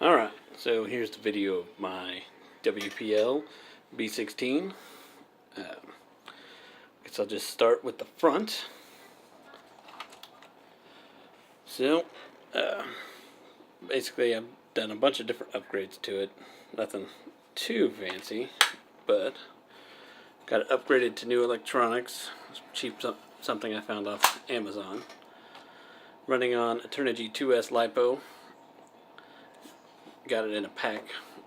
Alright, so here's the video of my WPL B16. Guess I'll just start with the front. So, basically I've done a bunch of different upgrades to it. Nothing too fancy, but got it upgraded to new electronics. It's cheap, something I found off Amazon. Running on Eternity 2S Lipo. Got it in a pack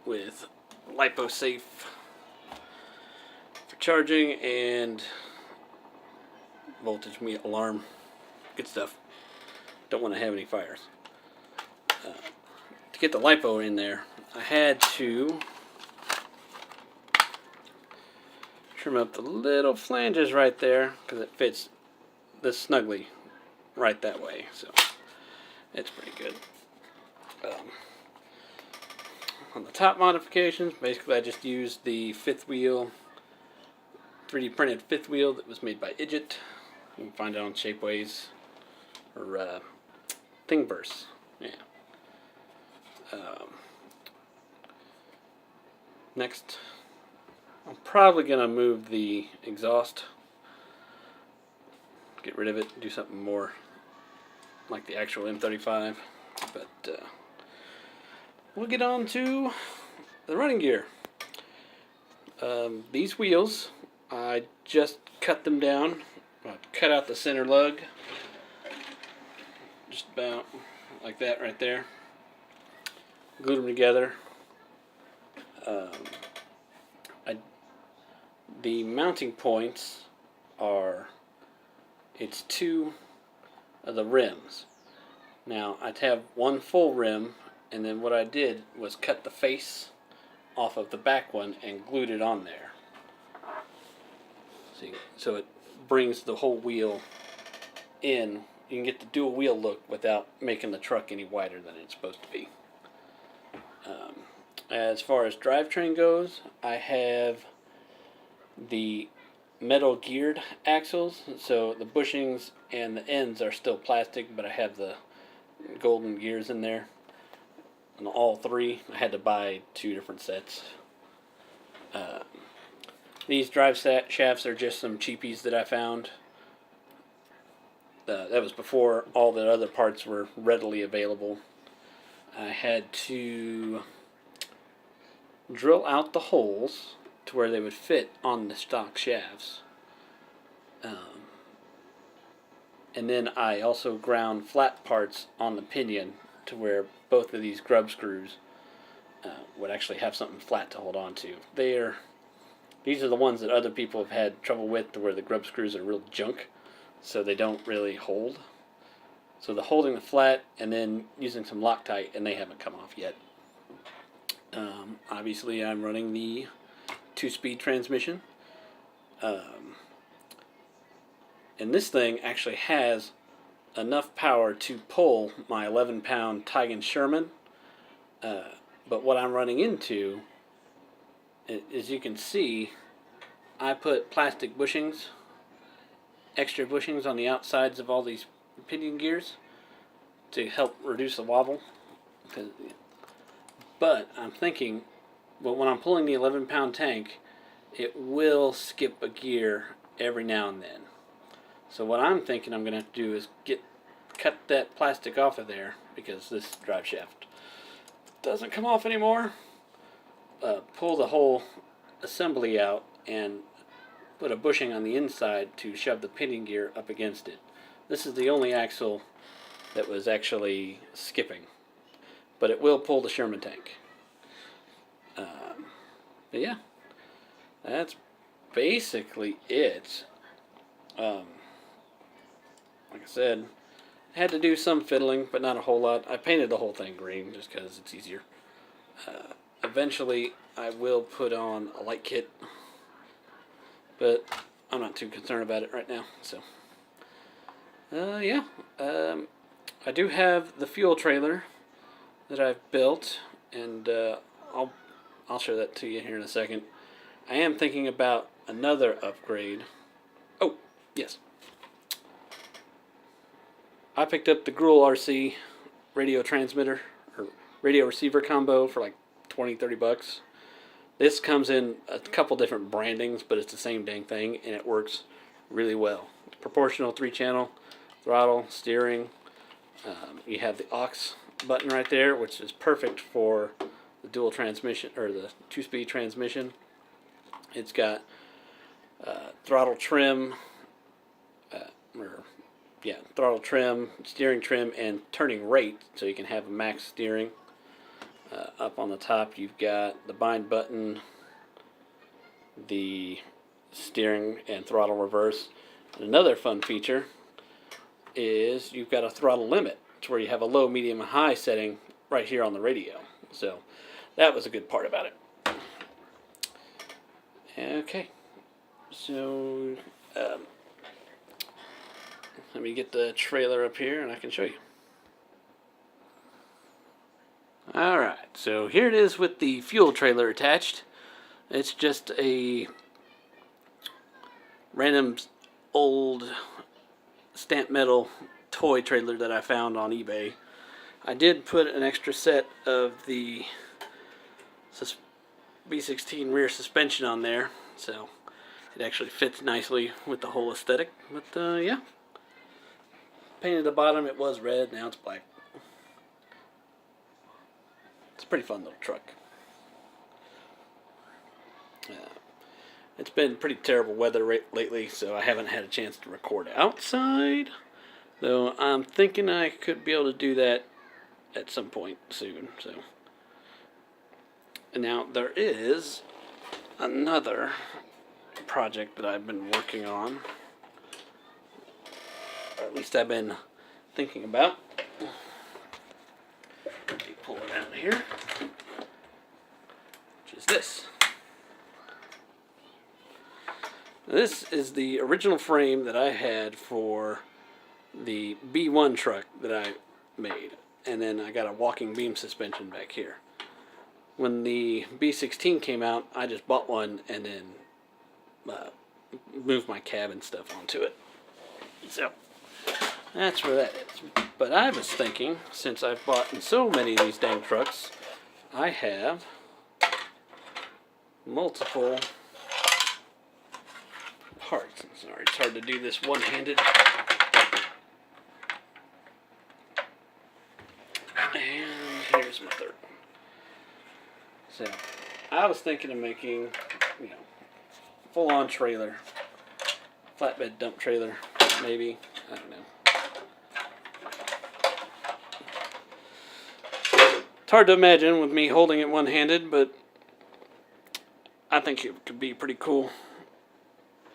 with Lipo safe for charging and voltage meter alarm. Good stuff. Don't want to have any fires. To get the Lipo in there, I had to trim up the little flanges right there because it fits this snugly right that way. So it's pretty good. On the top modifications, basically I just used the fifth wheel, 3D printed fifth wheel that was made by Idget. You can find it on Shapeways or Thingiverse. Yeah. Next, I'm probably going to move the exhaust, get rid of it, do something more like the actual M35, but we'll get on to the running gear. These wheels, I just cut them down. I cut out the center lug, just about like that right there. Glued them together. The mounting points are, it's two of the rims. Now I'd have one full rim, and then what I did was cut the face off of the back one and glued it on there. See, so it brings the whole wheel in. You can get the dual wheel look without making the truck any wider than it's supposed to be. As far as drivetrain goes, I have the metal geared axles, so the bushings and the ends are still plastic, but I have the golden gears in there. On all three, I had to buy two different sets. These drive shafts are just some cheapies that I found. That was before all the other parts were readily available. I had to drill out the holes to where they would fit on the stock shafts. And then I also ground flat parts on the pinion to where both of these grub screws would actually have something flat to hold on to. These are the ones that other people have had trouble with, to where the grub screws are real junk, so they don't really hold. So the holding the flat and then using some Loctite, and they haven't come off yet. Obviously I'm running the 2-speed transmission. And this thing actually has enough power to pull my 11-pound Tigan Sherman. But what I'm running into, as you can see, I put plastic bushings, extra bushings on the outsides of all these pinion gears to help reduce the wobble. But I'm thinking, well, when I'm pulling the 11-pound tank, it will skip a gear every now and then. So what I'm thinking I'm going to have to do is cut that plastic off of there, because this drive shaft doesn't come off anymore. Pull the whole assembly out and put a bushing on the inside to shove the pinion gear up against it. This is the only axle that was actually skipping, but it will pull the Sherman tank. But yeah, that's basically it. Like I said, I had to do some fiddling, but not a whole lot. I painted the whole thing green just because it's easier. Eventually, I will put on a light kit, but I'm not too concerned about it right now. So, yeah, I do have the fuel trailer that I've built, and I'll show that to you here in a second. I am thinking about another upgrade. Oh, yes. I picked up the Gruel RC radio transmitter, or radio receiver combo for like 20-30 bucks. This comes in a couple different brandings, but it's the same dang thing, and it works really well. It's proportional 3-channel throttle, steering. You have the aux button right there, which is perfect for the dual transmission or the 2-speed transmission. It's got throttle trim, throttle trim, steering trim, and turning rate, so you can have a max steering. Up on the top, you've got the bind button, the steering and throttle reverse. And another fun feature is you've got a throttle limit, to where you have a low, medium, and high setting right here on the radio. So that was a good part about it. Okay, so let me get the trailer up here and I can show you. Alright, so here it is with the fuel trailer attached. It's just a random old stamp metal toy trailer that I found on eBay. I did put an extra set of the B16 rear suspension on there, so it actually fits nicely with the whole aesthetic. But yeah, painted the bottom, it was red, now it's black. It's a pretty fun little truck. It's been pretty terrible weather lately, so I haven't had a chance to record outside. Though I'm thinking I could be able to do that at some point soon. So, and now there is another project that I've been working on, or at least I've been thinking about. Let me pull it out here, which is this. This is the original frame that I had for the B1 truck that I made, and then I got a walking beam suspension back here. When the B16 came out, I just bought one and then moved my cab and stuff onto it. So that's where that is. But I was thinking, since I've bought so many of these dang trucks, I have multiple parts. Sorry, it's hard to do this one-handed. And here's my third one. So, I was thinking of making, full-on trailer. Flatbed dump trailer, maybe. I don't know. It's hard to imagine with me holding it one-handed, but I think it could be pretty cool.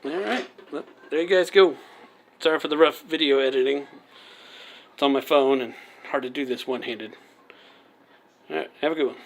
Alright, well, there you guys go. Sorry for the rough video editing. It's on my phone and hard to do this one-handed. Alright, have a good one.